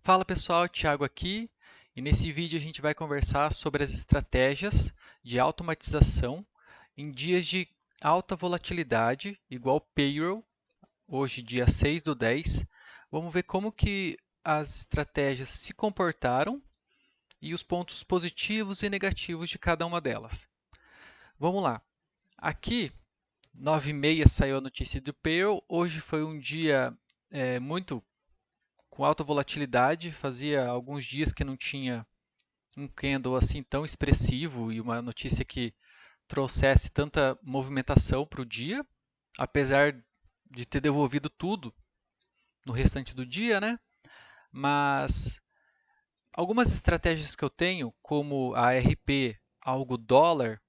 Fala pessoal, Thiago aqui, e nesse vídeo a gente vai conversar sobre as estratégias de automatização em dias de alta volatilidade, igual payroll, hoje dia 6/10. Vamos ver como que as estratégias se comportaram e os pontos positivos e negativos de cada uma delas. Vamos lá. Aqui, 9h30 saiu a notícia do payroll. Hoje foi um dia muito com alta volatilidade. Fazia alguns dias que não tinha um candle assim tão expressivo e uma notícia que trouxesse tanta movimentação para o dia, apesar de ter devolvido tudo no restante do dia, né? Mas algumas estratégias que eu tenho, como a RP algo dólar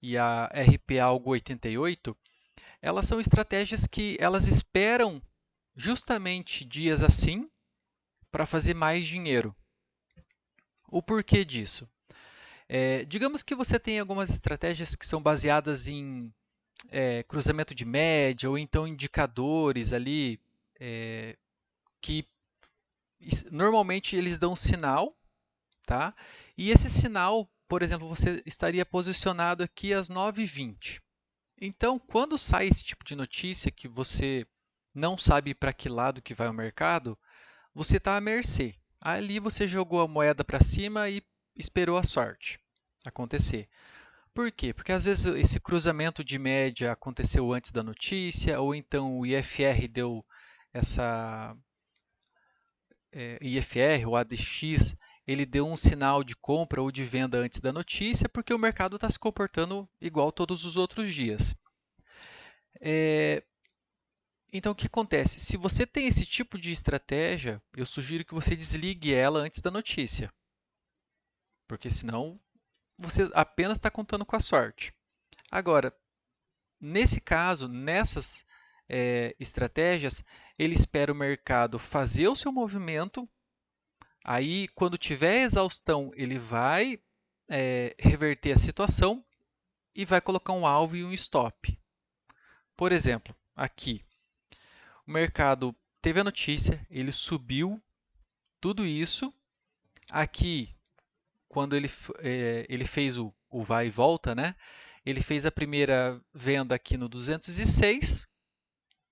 e a RP algo 88, elas são estratégias que elas esperam justamente dias assim para fazer mais dinheiro. O porquê disso? Digamos que você tem algumas estratégias que são baseadas em cruzamento de média ou então indicadores ali que normalmente eles dão um sinal, tá? E esse sinal, por exemplo, você estaria posicionado aqui às 9h20. Então, quando sai esse tipo de notícia que você não sabe para que lado que vai o mercado, você está à mercê. Ali você jogou a moeda para cima e esperou a sorte acontecer. Por quê? Porque às vezes esse cruzamento de média aconteceu antes da notícia, ou então o IFR deu essa IFR, o ADX, ele deu um sinal de compra ou de venda antes da notícia, porque o mercado está se comportando igual todos os outros dias. Então, o que acontece? Se você tem esse tipo de estratégia, eu sugiro que você desligue ela antes da notícia, porque senão você apenas está contando com a sorte. Agora, nesse caso, nessas estratégias, ele espera o mercado fazer o seu movimento, aí quando tiver exaustão, ele vai reverter a situação e vai colocar um alvo e um stop. Por exemplo, aqui, o mercado teve a notícia, ele subiu tudo isso. Aqui, quando ele fez o vai e volta, né? Ele fez a primeira venda aqui no 206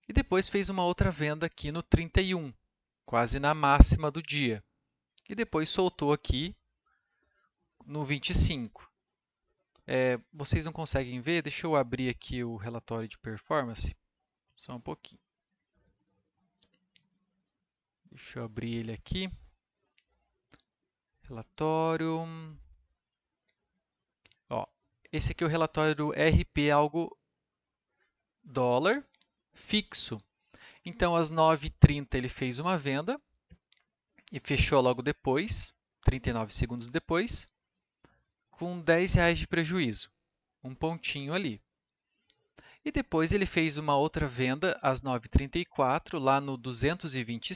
e depois fez uma outra venda aqui no 31, quase na máxima do dia. E depois soltou aqui no 25. Vocês não conseguem ver? Deixa eu abrir aqui o relatório de performance. Só um pouquinho. Deixa eu abrir ele aqui. Relatório. Ó, esse aqui é o relatório do RP algo dólar fixo. Então, às 9h30 ele fez uma venda e fechou logo depois, 39 segundos depois, com R$ 10 de prejuízo, um pontinho ali. E depois ele fez uma outra venda às 9h34, lá no 220,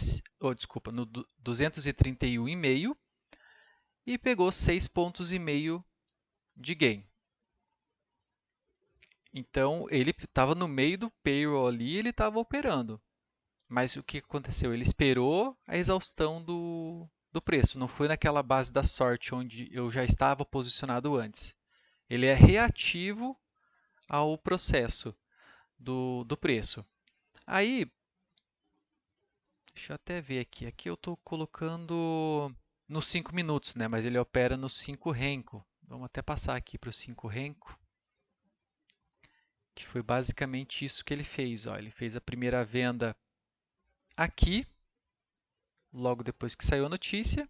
desculpa, no 231,5 e pegou 6,5 pontos de gain. Então ele estava no meio do payroll ali, ele estava operando. Mas o que aconteceu? Ele esperou a exaustão do preço, não foi naquela base da sorte onde eu já estava posicionado antes. Ele é reativo ao processo do preço. Aí, deixa eu até ver aqui. Aqui eu estou colocando nos 5 minutos, né? Mas ele opera nos 5 Renko. Vamos até passar aqui para os 5 Renko, que foi basicamente isso que ele fez. Ó. Ele fez a primeira venda aqui, logo depois que saiu a notícia,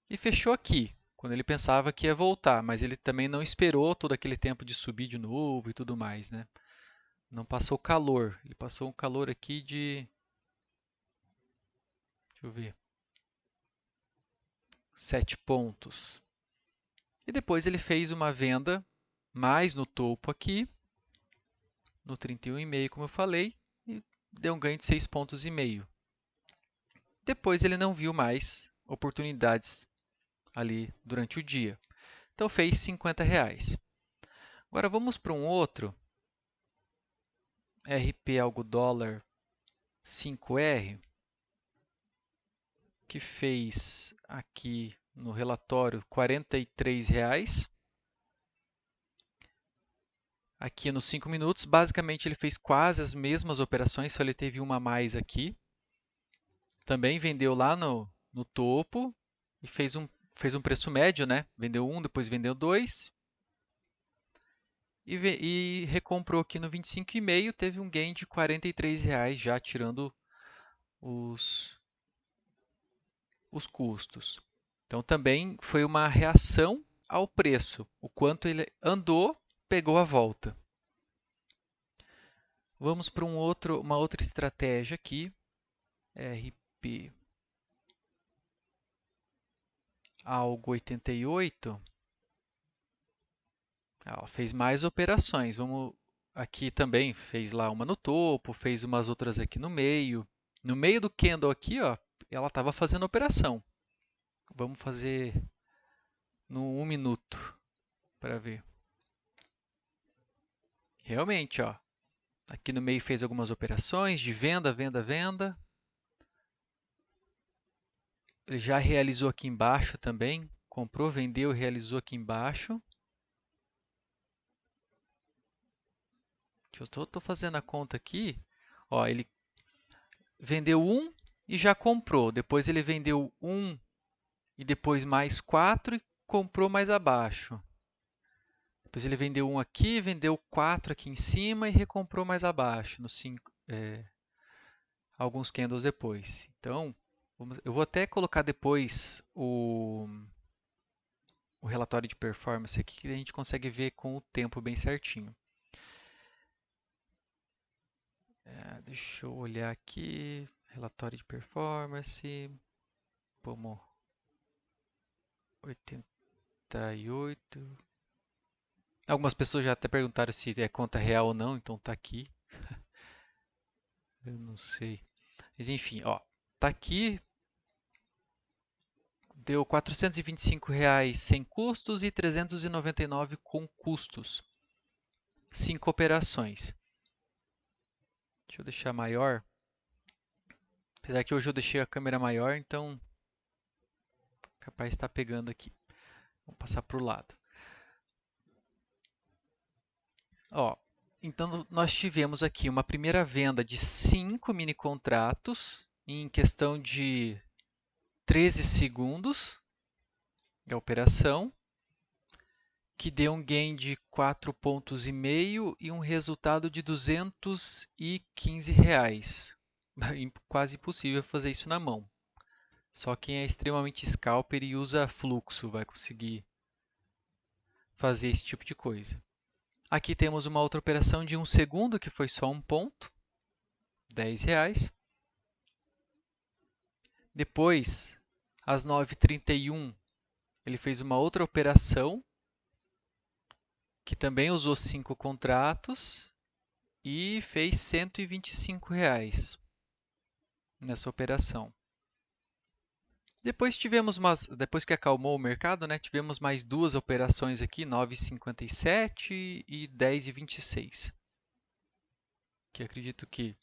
e fechou aqui, quando ele pensava que ia voltar, mas ele também não esperou todo aquele tempo de subir de novo e tudo mais, né? Não passou calor, ele passou um calor aqui de, deixa eu ver, 7 pontos. E depois ele fez uma venda mais no topo aqui, no 31,5, como eu falei, e deu um ganho de 6,5 pontos. Depois ele não viu mais oportunidades ali durante o dia. Então fez R$ 50. Agora vamos para um outro, RP algo dólar 5R. O que fez aqui no relatório R$ 43. Aqui nos 5 minutos, basicamente ele fez quase as mesmas operações, só ele teve uma a mais aqui. Também vendeu lá no topo e fez um preço médio, né? Vendeu um, depois vendeu dois. E recomprou aqui no 25,5, teve um gain de R$ 43, já tirando os custos. Então também foi uma reação ao preço. O quanto ele andou, pegou a volta. Vamos para uma outra estratégia aqui. RP algo 88. Ela fez mais operações. Aqui também fez lá uma no topo, fez umas outras aqui no meio. No meio do candle aqui, ó, ela estava fazendo operação. Vamos fazer no 1 minuto para ver. Realmente, ó, aqui no meio fez algumas operações de venda, venda, venda. Ele já realizou aqui embaixo também. Comprou, vendeu, realizou aqui embaixo. Eu estou fazendo a conta aqui. Ó, ele vendeu um e já comprou. Depois ele vendeu um e depois mais 4 e comprou mais abaixo. Depois ele vendeu um aqui, vendeu 4 aqui em cima e recomprou mais abaixo, nos 5, alguns candles depois. Então, eu vou até colocar depois o relatório de performance aqui, que a gente consegue ver com o tempo bem certinho. Deixa eu olhar aqui, relatório de performance, como 88. Algumas pessoas já até perguntaram se é conta real ou não, então tá aqui. Eu não sei. Mas enfim, ó, tá aqui. Deu R$ 425 sem custos e 399 com custos. 5 operações. Deixa eu deixar maior. Apesar que hoje eu deixei a câmera maior, então capaz de estar pegando aqui. Vamos passar para o lado. Ó, então nós tivemos aqui uma primeira venda de 5 mini contratos em questão de 13 segundos de operação, que deu um gain de 4,5 pontos e um resultado de R$ 215. Quase impossível fazer isso na mão. Só quem é extremamente scalper e usa fluxo vai conseguir fazer esse tipo de coisa. Aqui temos uma outra operação de 1 segundo, que foi só 1 ponto, R$ 10. Depois, às 9h31, ele fez uma outra operação, que também usou 5 contratos e fez R$ 125 nessa operação. Depois que acalmou o mercado, né, tivemos mais duas operações aqui, 9h57 e 10h26. Que acredito que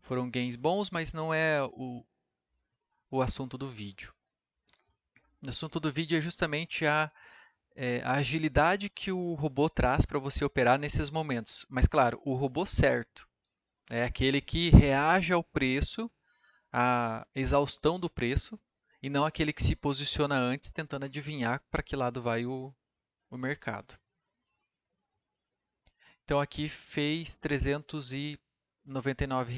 foram gains bons, mas não é o assunto do vídeo. O assunto do vídeo é justamente a agilidade que o robô traz para você operar nesses momentos. Mas, claro, o robô certo é aquele que reage ao preço, à exaustão do preço, e não aquele que se posiciona antes tentando adivinhar para que lado vai o mercado. Então aqui fez R$ 399.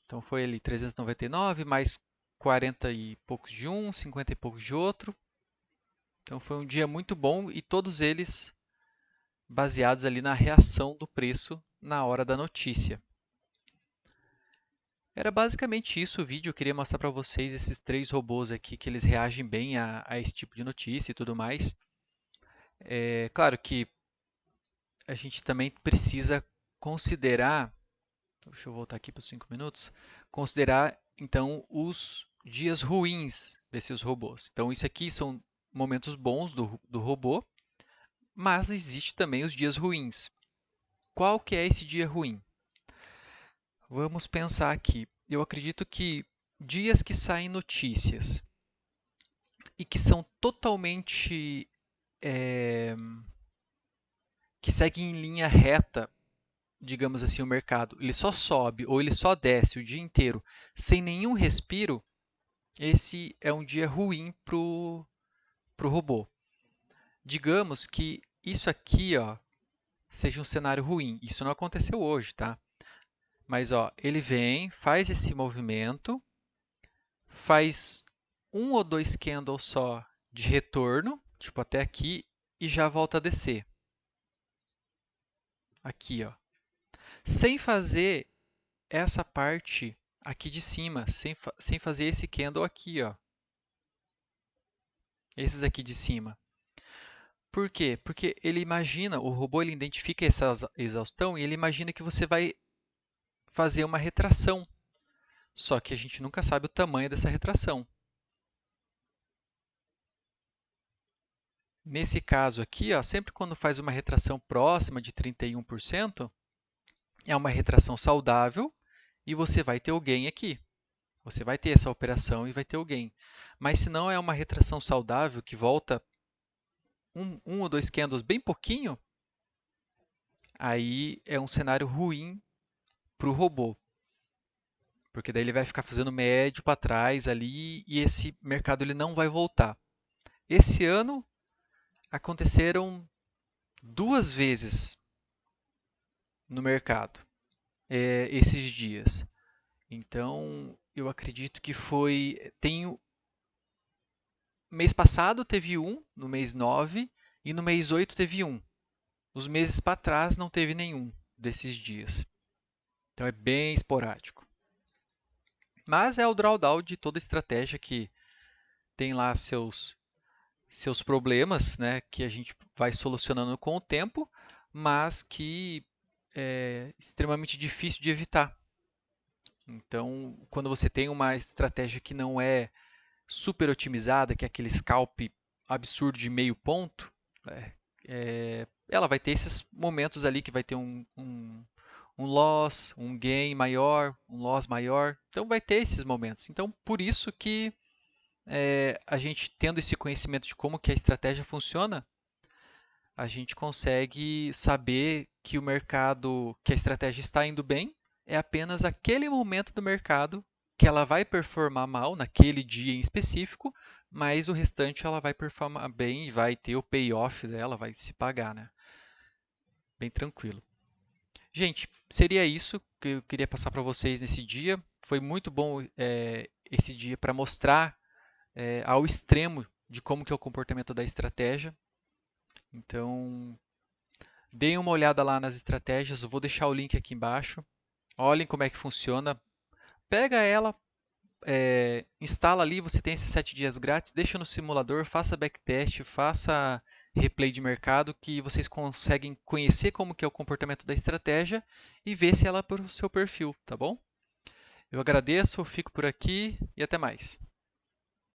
Então foi ali 399 mais 40 e poucos de um, 50 e poucos de outro. Então foi um dia muito bom e todos eles baseados ali na reação do preço na hora da notícia. Era basicamente isso o vídeo. Eu queria mostrar para vocês esses 3 robôs aqui que eles reagem bem a esse tipo de notícia e tudo mais. É claro que a gente também precisa considerar, deixa eu voltar aqui para os 5 minutos, considerar então os dias ruins desses robôs. Então isso aqui são momentos bons do robô, mas existe também os dias ruins. Qual que é esse dia ruim? Vamos pensar aqui. Eu acredito que dias que saem notícias e que são totalmente que seguem em linha reta, digamos assim, o mercado, ele só sobe ou ele só desce o dia inteiro sem nenhum respiro, esse é um dia ruim para o robô. Digamos que isso aqui, ó, seja um cenário ruim. Isso não aconteceu hoje, tá? Mas ó, ele vem, faz esse movimento, faz um ou dois candles só de retorno, tipo até aqui, e já volta a descer. Aqui, ó. Sem fazer essa parte aqui de cima, sem fazer esse candle aqui, ó. Esses aqui de cima. Por quê? Porque ele imagina, o robô ele identifica essa exaustão e ele imagina que você vai fazer uma retração. Só que a gente nunca sabe o tamanho dessa retração. Nesse caso aqui, ó, sempre quando faz uma retração próxima de 31%, é uma retração saudável e você vai ter o gain aqui. Você vai ter essa operação e vai ter o gain. Mas se não é uma retração saudável que volta um ou dois candles bem pouquinho, aí é um cenário ruim para o robô. Porque daí ele vai ficar fazendo médio para trás ali e esse mercado ele não vai voltar. Esse ano aconteceram duas vezes no mercado esses dias. Então, eu acredito que foi. Mês passado teve um, no mês 9, e no mês 8 teve um. Os meses para trás não teve nenhum desses dias. Então é bem esporádico. Mas é o drawdown de toda estratégia que tem lá seus problemas, né, que a gente vai solucionando com o tempo, mas que é extremamente difícil de evitar. Então, quando você tem uma estratégia que não é super otimizada, que é aquele scalp absurdo de meio ponto, né, ela vai ter esses momentos ali que vai ter um loss, um gain maior, um loss maior. Então, vai ter esses momentos. Então, por isso que a gente tendo esse conhecimento de como que a estratégia funciona, a gente consegue saber que o mercado, que a estratégia está indo bem, é apenas aquele momento do mercado que ela vai performar mal naquele dia em específico, mas o restante ela vai performar bem e vai ter o payoff dela, vai se pagar, né? Bem tranquilo. Gente, seria isso que eu queria passar para vocês nesse dia. Foi muito bom esse dia para mostrar ao extremo de como que é o comportamento da estratégia. Então, deem uma olhada lá nas estratégias, eu vou deixar o link aqui embaixo. Olhem como é que funciona. Pega ela, instala ali, você tem esses 7 dias grátis, deixa no simulador, faça backtest, faça replay de mercado, que vocês conseguem conhecer como que é o comportamento da estratégia e ver se ela é para o seu perfil, tá bom? Eu agradeço, fico por aqui e até mais.